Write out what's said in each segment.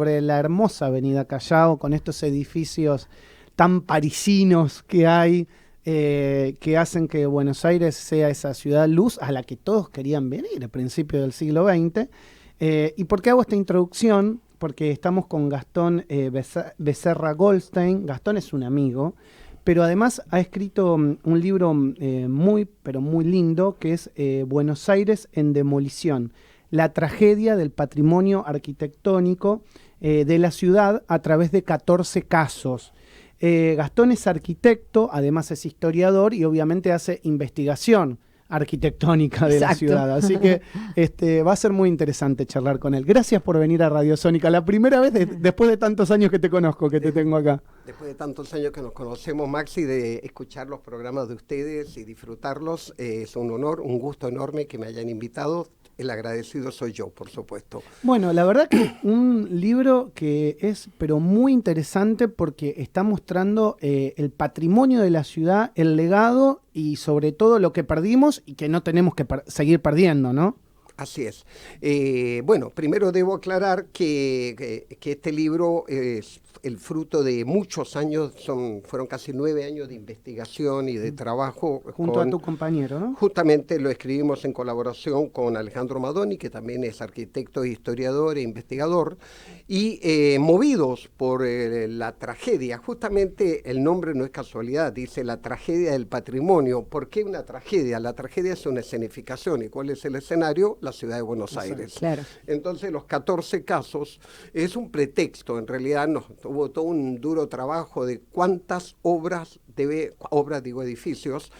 sobre la hermosa Avenida Callao, con estos edificios tan parisinos que hay, que hacen que Buenos Aires sea esa ciudad luz a la que todos querían venir a principios del siglo XX. ¿Y por qué hago esta introducción? Porque estamos con Gastón Becerra Goldstein. Gastón es un amigo, pero además ha escrito un libro muy, pero muy lindo, que es Buenos Aires en demolición, la tragedia del patrimonio arquitectónico de la ciudad a través de 14 casos. Gastón es arquitecto, además es historiador y obviamente hace investigación arquitectónica de la ciudad, así que va a ser muy interesante charlar con él. Gracias por venir a Radio Sónica, la primera vez después de tantos años que te conozco, que te tengo acá. Después de tantos años que nos conocemos, Maxi, de escuchar los programas de ustedes y disfrutarlos, es un honor, un gusto enorme que me hayan invitado. El agradecido soy yo, por supuesto. Bueno, la verdad que un libro que es pero muy interesante porque está mostrando el patrimonio de la ciudad, el legado y sobre todo lo que perdimos y que no tenemos que seguir perdiendo, ¿no? Así es. Bueno, primero debo aclarar que este libro es el fruto de muchos años, fueron casi 9 años de investigación y de trabajo. Junto a tu compañero, ¿no? Justamente lo escribimos en colaboración con Alejandro Madoni, que también es arquitecto, historiador e investigador, y movidos por la tragedia. Justamente el nombre no es casualidad, dice la tragedia del patrimonio. ¿Por qué una tragedia? La tragedia es una escenificación. ¿Y cuál es el escenario? La ciudad de Buenos Aires. Claro. Entonces los 14 casos es un pretexto, en realidad hubo todo un duro trabajo de cuántas edificios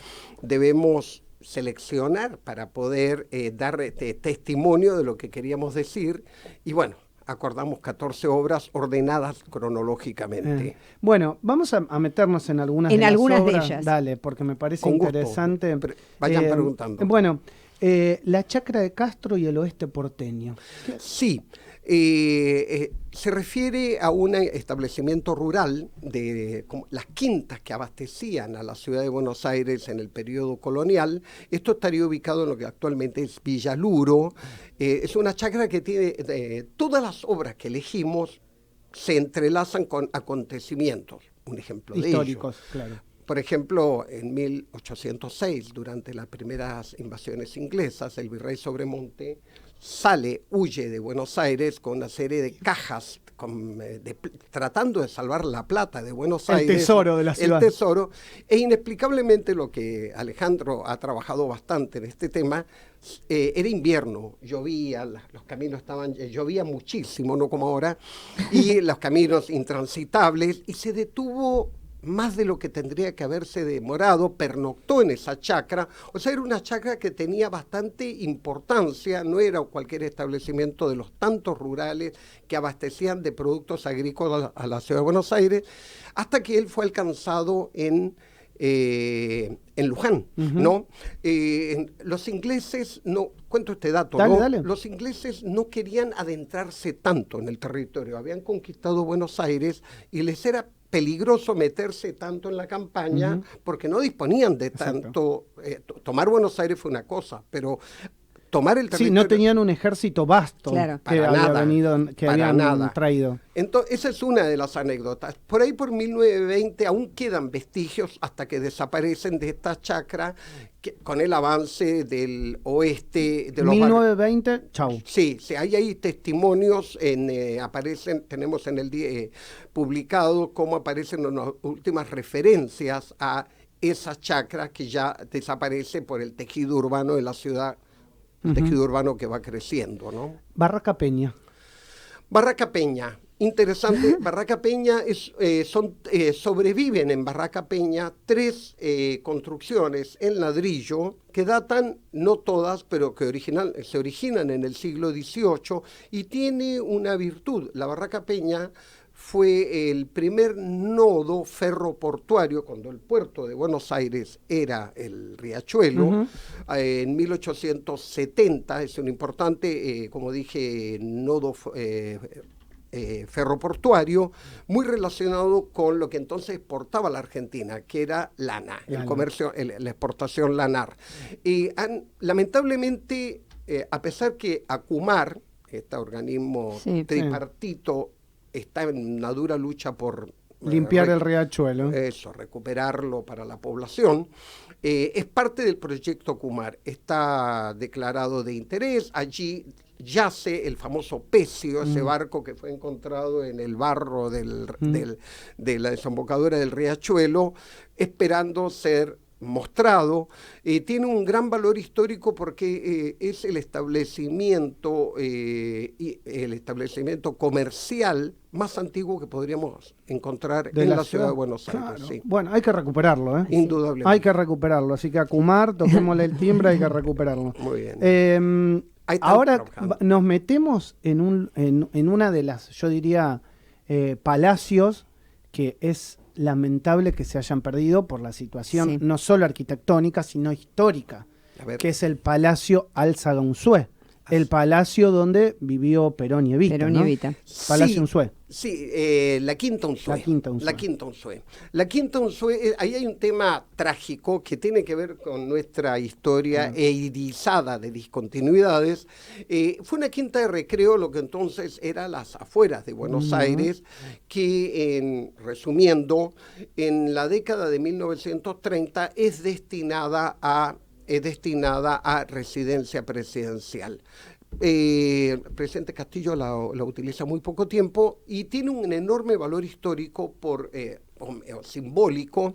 debemos seleccionar para poder dar testimonio de lo que queríamos decir, y bueno, acordamos 14 obras ordenadas cronológicamente. Bueno, vamos a meternos en algunas de obras. De ellas. Dale, porque me parece con interesante. Vayan preguntando. Bueno, la Chacra de Castro y el oeste porteño. Sí, se refiere a un establecimiento rural de como las quintas que abastecían a la ciudad de Buenos Aires en el periodo colonial. Esto estaría ubicado en lo que actualmente es Villaluro. Es una chacra que tiene todas las obras que elegimos se entrelazan con acontecimientos. Un ejemplo históricos, de ellos. Claro. Por ejemplo, en 1806, durante las primeras invasiones inglesas, el virrey Sobremonte huye de Buenos Aires con una serie de cajas tratando de salvar la plata de Buenos Aires. El tesoro de la ciudad. El tesoro. E inexplicablemente, lo que Alejandro ha trabajado bastante en este tema, era invierno, llovía, los caminos llovía muchísimo, no como ahora, y los caminos intransitables, y se detuvo más de lo que tendría que haberse demorado, pernoctó en esa chacra. O sea, era una chacra que tenía bastante importancia, no era cualquier establecimiento de los tantos rurales que abastecían de productos agrícolas a la ciudad de Buenos Aires, hasta que él fue alcanzado en Luján, ¿no? Los ingleses, cuento este dato, dale. Los ingleses no querían adentrarse tanto en el territorio, habían conquistado Buenos Aires y les era peligroso meterse tanto en la campaña porque no disponían de tanto. Tomar Buenos Aires fue una cosa, pero tomar el territorio... Sí, no tenían un ejército vasto que habían traído. Entonces, esa es una de las anécdotas. Por ahí, por 1920, aún quedan vestigios hasta que desaparecen de esta chacra con el avance del oeste. De los 1920, chau. Sí, hay testimonios, tenemos en el día publicado cómo aparecen las últimas referencias a esa chacra que ya desaparece por el tejido urbano de la ciudad. Tejido urbano que va creciendo, ¿no? Barraca Peña. Barraca Peña, interesante. Barraca Peña sobreviven en Barraca Peña 3 construcciones en ladrillo que datan, no todas, pero que se originan en el siglo XVIII y tiene una virtud. La Barraca Peña fue el primer nodo ferroportuario cuando el puerto de Buenos Aires era el Riachuelo. En 1870 es un importante, como dije, nodo ferroportuario muy relacionado con lo que entonces exportaba la Argentina, que era lana, el comercio, la exportación lanar. Lamentablemente, a pesar que ACUMAR, este organismo tripartito, está en una dura lucha por limpiar el riachuelo. Eso, recuperarlo para la población. Es parte del proyecto Kumar, está declarado de interés, allí yace el famoso Pecio, ese barco que fue encontrado en el barro de la desembocadura del riachuelo, esperando ser mostrado. Tiene un gran valor histórico porque es el establecimiento comercial más antiguo que podríamos encontrar en la ciudad de Buenos Aires. Claro. Sí. Bueno, hay que recuperarlo, ¿eh? Indudablemente. Hay que recuperarlo, así que a Kumar, toquémosle el timbre, hay que recuperarlo. Muy bien. Ahora nos metemos en una de las, yo diría, palacios que es lamentable que se hayan perdido por la situación no solo arquitectónica, sino histórica, que es el Palacio Alza Unzué, el palacio donde vivió Perón y Evita. Perón y Evita. Palacio Unzué. Sí, la Quinta Unzué. La Quinta Unzué, ahí hay un tema trágico que tiene que ver con nuestra historia irisada de discontinuidades. Fue una quinta de recreo, lo que entonces era las afueras de Buenos Aires, que, resumiendo, en la década de 1930 es destinada a residencia presidencial. El presidente Castillo la utiliza muy poco tiempo y tiene un enorme valor histórico simbólico.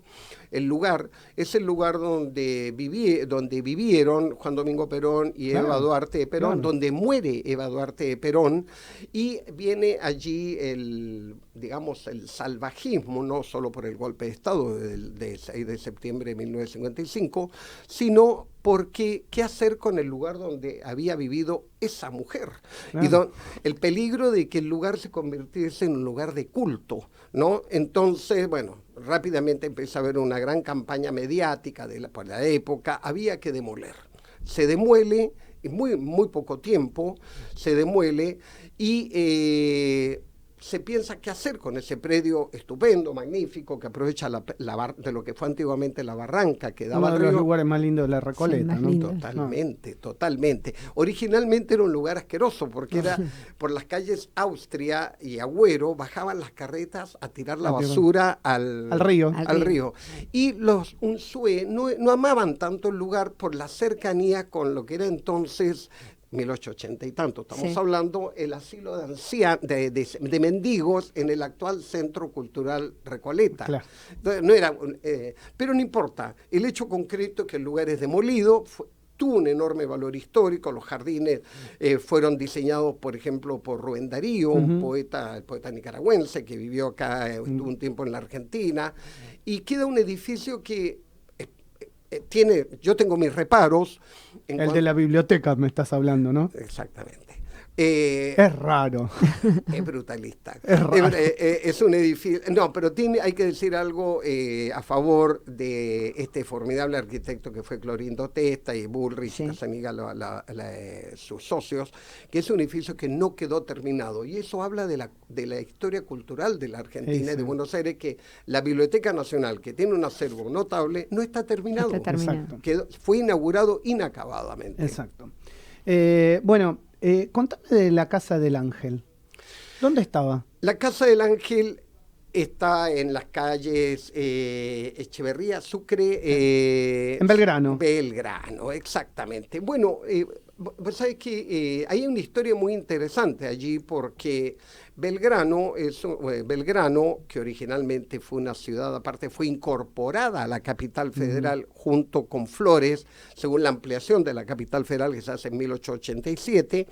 El lugar es el lugar donde vivieron Juan Domingo Perón y Eva Duarte de Perón, donde muere Eva Duarte de Perón, y viene allí el salvajismo, no solo por el golpe de Estado del 6 de septiembre de 1955, sino porque qué hacer con el lugar donde había vivido esa mujer. Y el peligro de que el lugar se convirtiese en un lugar de culto, ¿no? Entonces, bueno, rápidamente empieza a haber una gran campaña mediática por la época, había que demoler. Se demuele, en muy poco tiempo, se demuele y se piensa qué hacer con ese predio estupendo, magnífico, que aprovecha de lo que fue antiguamente la barranca que daba uno de los lugares más lindos de la Recoleta, sí, ¿no? Totalmente. Originalmente era un lugar asqueroso porque era por las calles Austria y Agüero, bajaban las carretas a tirar la basura al río. Y los Unzué no amaban tanto el lugar por la cercanía con lo que era entonces 1880 y tanto, estamos hablando el asilo de mendigos en el actual Centro Cultural Recoleta. Claro. Entonces, pero no importa, el hecho concreto que el lugar es demolido, tuvo un enorme valor histórico. Los jardines fueron diseñados, por ejemplo, por Rubén Darío, el poeta nicaragüense que vivió acá, estuvo un tiempo en la Argentina, y queda un edificio que yo tengo mis reparos. De la biblioteca me estás hablando, ¿no? Exactamente. Es raro. Es brutalista. Es raro. Es un edificio. No, pero hay que decir algo a favor de este formidable arquitecto que fue Clorindo Testa y Bullrich, Casaniga, sus socios, que es un edificio que no quedó terminado. Y eso habla de la historia cultural de la Argentina y de Buenos Aires, que la Biblioteca Nacional, que tiene un acervo notable, no está terminado. Exacto. Fue inaugurado inacabadamente. Exacto. Contame de la Casa del Ángel. ¿Dónde estaba? La Casa del Ángel está en las calles Echeverría, Sucre. En Belgrano. Belgrano, exactamente. Bueno, pues sabes que hay una historia muy interesante allí porque Belgrano, que originalmente fue una ciudad aparte, fue incorporada a la capital federal junto con Flores, según la ampliación de la capital federal que se hace en 1887,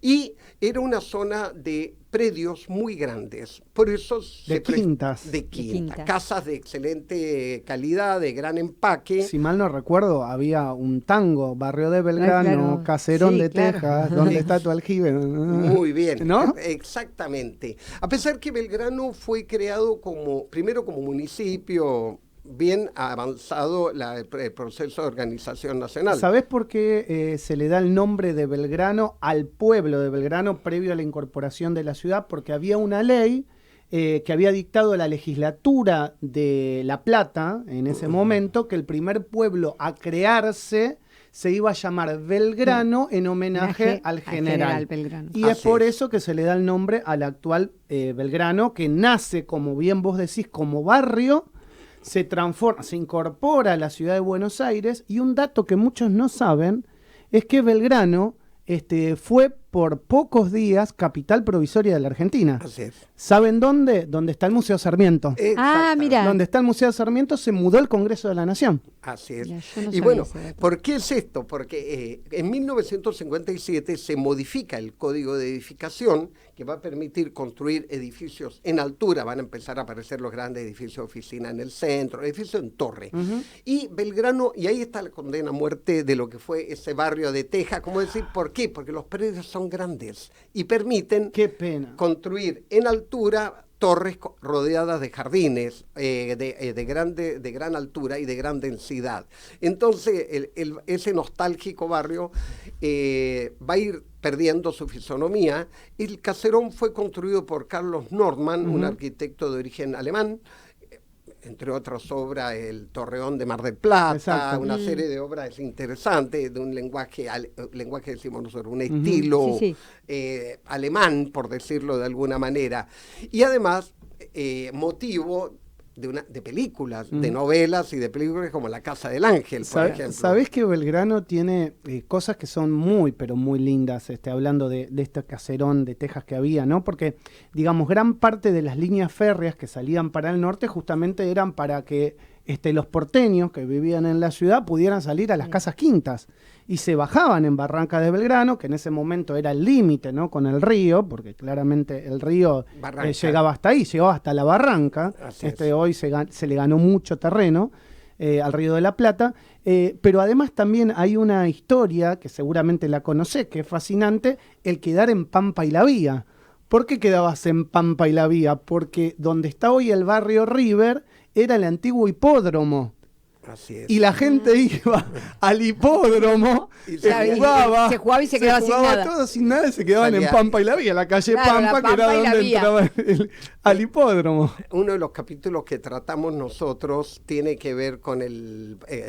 y era una zona de predios muy grandes, por eso de quintas, casas de excelente calidad, de gran empaque. Si mal no recuerdo, había un tango, Barrio de Belgrano, Caserón de Texas, donde está tu aljibe. Muy bien, ¿no? Exactamente. A pesar que Belgrano fue creado primero como municipio, bien avanzado el proceso de organización nacional. ¿Sabés por qué se le da el nombre de Belgrano al pueblo de Belgrano previo a la incorporación de la ciudad? Porque había una ley que había dictado la legislatura de La Plata en ese momento, que el primer pueblo a crearse se iba a llamar Belgrano en homenaje al general Belgrano. Y es por eso que se le da el nombre al actual Belgrano, que nace, como bien vos decís, como barrio, se transforma, se incorpora a la ciudad de Buenos Aires, y un dato que muchos no saben es que Belgrano fue por pocos días capital provisoria de la Argentina. Así es. ¿Saben dónde? Donde está el Museo Sarmiento. Mira. Donde está el Museo Sarmiento se mudó el Congreso de la Nación. Así es. Ya, yo no Y sabía bueno, ese dato. ¿por qué es esto? Porque en 1957 se modifica el Código de Edificación, que va a permitir construir edificios en altura. Van a empezar a aparecer los grandes edificios de oficina en el centro, edificios en torre. Y Belgrano, y ahí está la condena a muerte de lo que fue ese barrio de Teja. ¿Cómo decir? ¿Por qué? Porque los predios son grandes y permiten Qué pena. construir en altura torres rodeadas de jardines de gran altura y de gran densidad. Entonces, ese nostálgico barrio va a ir perdiendo su fisonomía. El caserón fue construido por Carlos Nordmann, un arquitecto de origen alemán, entre otras obras, el Torreón de Mar del Plata, Exacto. una serie de obras interesantes, de un lenguaje decimos nosotros, un estilo alemán, por decirlo de alguna manera. Y además, motivo de películas, de novelas y de películas como La Casa del Ángel, por ejemplo. ¿Sabés que Belgrano tiene cosas que son muy, pero muy lindas, hablando de este caserón de Texas que había, ¿no? Porque, digamos, gran parte de las líneas férreas que salían para el norte justamente eran para que los porteños que vivían en la ciudad pudieran salir a las casas quintas, y se bajaban en Barranca de Belgrano, que en ese momento era el límite, ¿no?, con el río, porque claramente el río llegaba hasta ahí, llegaba hasta la barranca. Hoy se le ganó mucho terreno al Río de la Plata, pero además también hay una historia que seguramente la conocés, que es fascinante, el quedar en Pampa y la Vía. ¿Por qué quedabas en Pampa y la Vía? Porque donde está hoy el barrio River era el antiguo hipódromo. Así es. Y la gente iba al hipódromo, jugaba, se jugaba y se quedaba sin nada. Todo sin nada, y se quedaban en Pampa y la Vía, la calle Pampa, que era donde entraba al hipódromo. Uno de los capítulos que tratamos nosotros tiene que ver con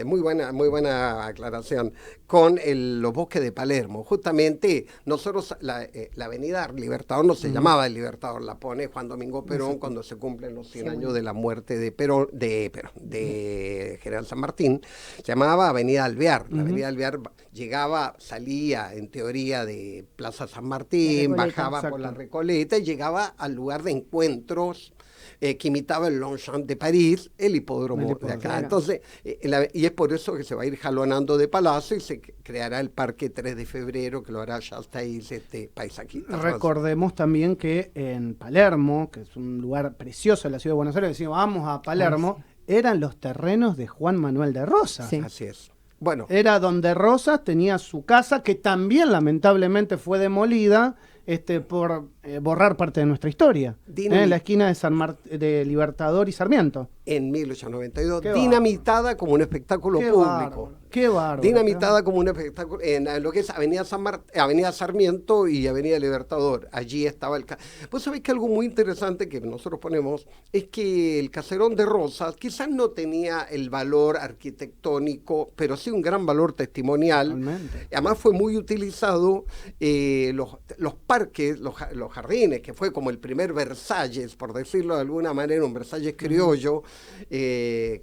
muy buena aclaración, con los bosques de Palermo. Justamente nosotros, la avenida Libertador no se llamaba el Libertador, la pone Juan Domingo Perón cuando se cumplen los 100 años de la muerte de General San Martín. Se llamaba Avenida Alvear. La Avenida Alvear salía en teoría de Plaza San Martín, bajaba por la Recoleta y llegaba al lugar de encuentros que imitaba el Longchamp de París, el hipódromo de acá. Claro. Entonces, y es por eso que se va a ir jalonando de palacio y se creará el Parque 3 de Febrero, que lo hará ya hasta ahí paisaquista. Recordemos también que en Palermo, que es un lugar precioso de la ciudad de Buenos Aires, decimos, vamos a Palermo, eran los terrenos de Juan Manuel de Rosas. Sí. Así es. Bueno, Era donde Rosas tenía su casa, que también lamentablemente fue demolida por borrar parte de nuestra historia. En la esquina de Libertador y Sarmiento. en 1892, Qué dinamitada como un espectáculo Qué público. bárbaro, qué bárbaro. Dinamitada como un espectáculo en lo que es Avenida Sarmiento y Avenida Libertador. Allí estaba Pues sabéis que algo muy interesante que nosotros ponemos es que el caserón de Rosas quizás no tenía el valor arquitectónico, pero sí un gran valor testimonial. Realmente. Además fue muy utilizado los parques, los jardines, que fue como el primer Versalles, por decirlo de alguna manera, un Versalles criollo, que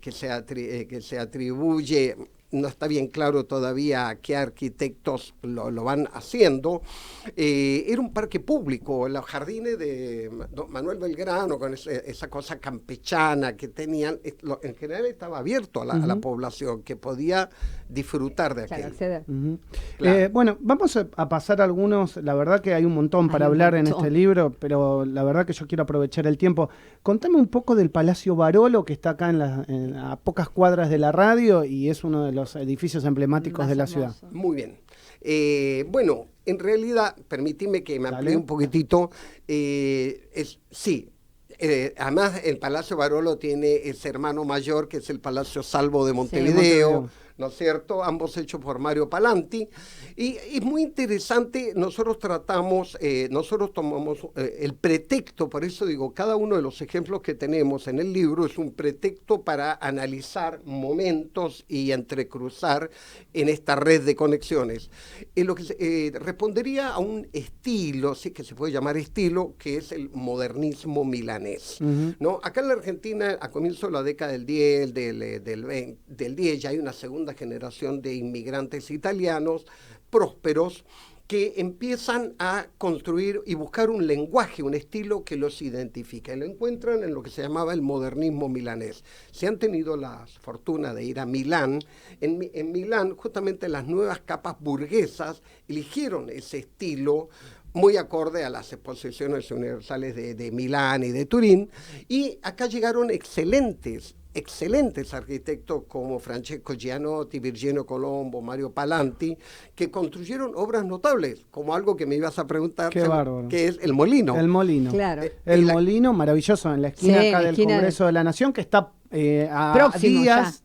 se atribuye, no está bien claro todavía a qué arquitectos lo van haciendo. Era un parque público, los jardines de Manuel Belgrano, con esa cosa campechana que tenían, en general estaba abierto a la población, que podía disfrutar de aquello. Acceder. Claro. Bueno, vamos a pasar algunos, la verdad que hay un montón para hablar en este libro, pero la verdad que yo quiero aprovechar el tiempo. Contame un poco del Palacio Barolo, que está acá a pocas cuadras de la radio y es uno de los edificios emblemáticos de la ciudad. Muy bien. Bueno, en realidad, permíteme que me amplíe un poquitito. Además, el Palacio Barolo tiene ese hermano mayor, que es el Palacio Salvo de Montevideo. ¿no es cierto? Ambos hechos por Mario Palanti. Y es muy interesante, nosotros tomamos el pretexto, por eso digo, cada uno de los ejemplos que tenemos en el libro es un pretexto para analizar momentos y entrecruzar en esta red de conexiones. Lo que respondería a un estilo, sí que se puede llamar estilo, que es el modernismo milanés, ¿no? Acá en la Argentina, a comienzo de la década del 10, del 10, ya hay una segunda generación de inmigrantes italianos prósperos que empiezan a construir y buscar un lenguaje, un estilo que los identifica. Y lo encuentran en lo que se llamaba el modernismo milanés. Si han tenido la fortuna de ir a Milán, en Milán justamente las nuevas capas burguesas eligieron ese estilo muy acorde a las exposiciones universales de Milán y de Turín, y acá llegaron excelentes arquitectos como Francesco Gianotti, Virginio Colombo, Mario Palanti, que construyeron obras notables, como algo que me ibas a preguntar, que es el Molino. El Molino. Claro. El Molino, maravilloso, en la esquina acá del Congreso de la Nación, que está a días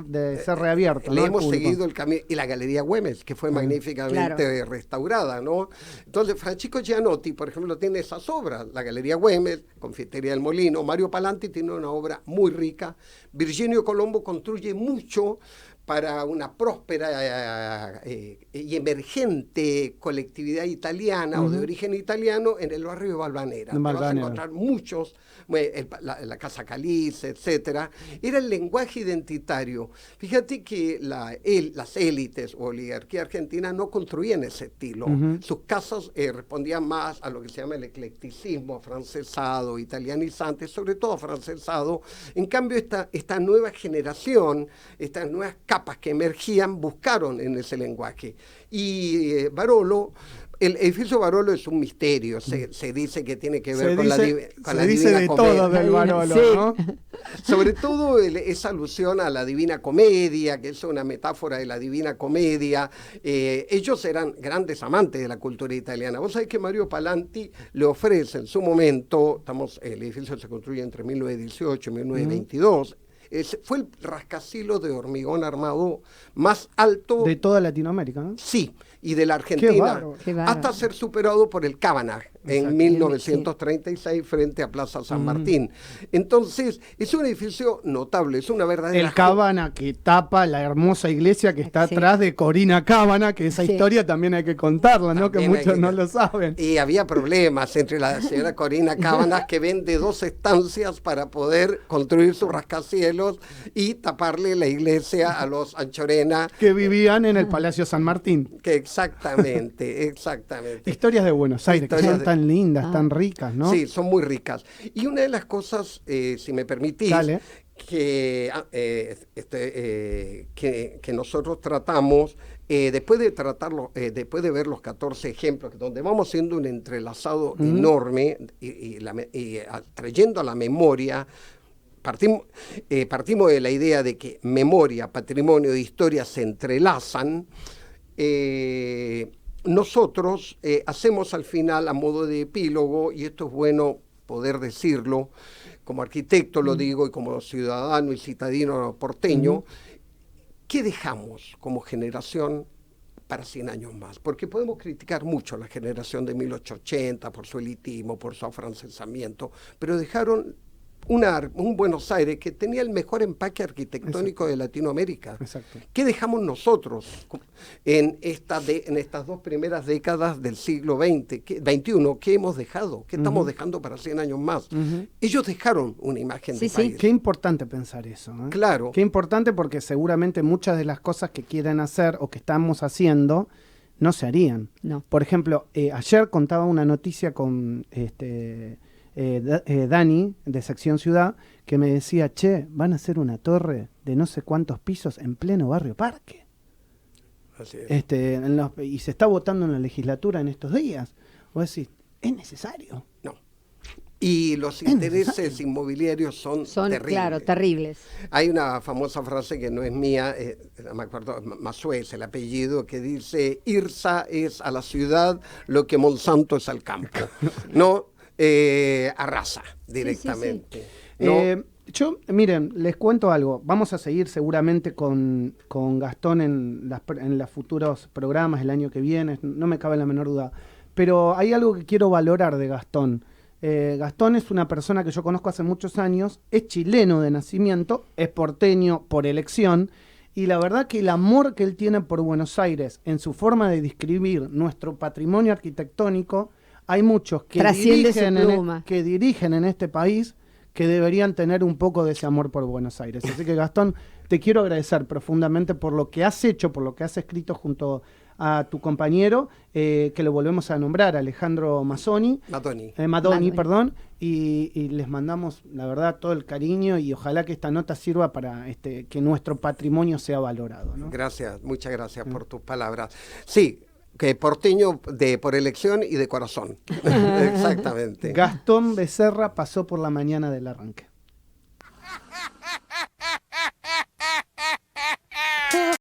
de ser reabierto. Le ¿no? hemos seguido el camino. Y la Galería Güemes, que fue magníficamente restaurada, ¿no? Entonces, Francesco Gianotti, por ejemplo, tiene esas obras. La Galería Güemes, Confitería del Molino. Mario Palanti tiene una obra muy rica. Virginio Colombo construye mucho para una próspera y emergente colectividad italiana o de origen italiano en el barrio de Valvanera. Vas a encontrar muchos, la Casa Calice, etcétera. Era el lenguaje identitario. Fíjate que las élites o oligarquía argentina no construían ese estilo. Sus casas respondían más a lo que se llama el eclecticismo afrancesado, italianizante, sobre todo afrancesado. En cambio, esta nueva generación, estas nuevas capas que emergían, buscaron en ese lenguaje. Y Barolo, el edificio Barolo es un misterio, se dice que tiene que ver con la Divina Comedia. Se dice de todo del Barolo, ¿no? Sobre todo esa alusión a la Divina Comedia, que es una metáfora de la Divina Comedia. Ellos eran grandes amantes de la cultura italiana. Vos sabés que Mario Palanti le ofrece en su momento, el edificio se construye entre 1918 y 1922, fue el rascacielos de hormigón armado más alto de toda Latinoamérica, ¿no? Sí, y de la Argentina, hasta ser superado por el Cavanagh en 1936 frente a Plaza San Martín. Entonces, es un edificio notable, es una verdadera... El Cavanagh que tapa la hermosa iglesia que está atrás de Corina Cavanagh, que esa historia también hay que contarla, ¿no? Que muchos no lo saben. Y había problemas entre la señora Corina Cavanagh, que vende 2 estancias para poder construir su rascacielos y taparle la iglesia a los Anchorena. Que vivían en el Palacio San Martín. Exactamente. Historias de Buenos Aires, que son tan lindas, tan ricas, ¿no? Sí, son muy ricas. Y una de las cosas, si me permitís, que nosotros tratamos, después de ver los 14 ejemplos, donde vamos haciendo un entrelazado enorme y trayendo a la memoria, partimos de la idea de que memoria, patrimonio e historia se entrelazan. Nosotros hacemos al final, a modo de epílogo, y esto es bueno poder decirlo, como arquitecto lo digo y como ciudadano y citadino porteño, ¿qué dejamos como generación para 100 años más? Porque podemos criticar mucho a la generación de 1880 por su elitismo, por su afrancesamiento, pero dejaron un Buenos Aires que tenía el mejor empaque arquitectónico de Latinoamérica. ¿Qué dejamos nosotros en estas 2 primeras décadas del siglo XXI? ¿Qué hemos dejado? ¿Qué estamos dejando para 100 años más? Ellos dejaron una imagen de país. Qué importante pensar eso, ¿eh? Claro. Qué importante, porque seguramente muchas de las cosas que quieren hacer o que estamos haciendo no se harían. No. Por ejemplo, ayer contaba una noticia con Dani, de Sección Ciudad, que me decía, van a hacer una torre de no sé cuántos pisos en pleno barrio Parque. Así es. Y se está votando en la legislatura en estos días. Vos decís, ¿es necesario? No. Y los intereses inmobiliarios son terribles. Claro, terribles. Hay una famosa frase que no es mía, no me acuerdo, Massué es el apellido, que dice, IRSA es a la ciudad lo que Monsanto es al campo. No, arrasa directamente. No. Miren, les cuento algo. Vamos a seguir seguramente con Gastón en los futuros programas el año que viene, no me cabe la menor duda. Pero hay algo que quiero valorar de Gastón. Gastón es una persona que yo conozco hace muchos años, es chileno de nacimiento, es porteño por elección, y la verdad que el amor que él tiene por Buenos Aires en su forma de describir nuestro patrimonio arquitectónico, hay muchos que dirigen en este país que deberían tener un poco de ese amor por Buenos Aires. Así que Gastón, te quiero agradecer profundamente por lo que has hecho, por lo que has escrito junto a tu compañero, que lo volvemos a nombrar, Alejandro Mazzoni. Madoni, perdón, y les mandamos, la verdad, todo el cariño y ojalá que esta nota sirva para que nuestro patrimonio sea valorado, ¿no? Gracias, muchas gracias por tus palabras. Sí, que porteño por elección y de corazón. Exactamente. Gastón Becerra pasó por la mañana del arranque.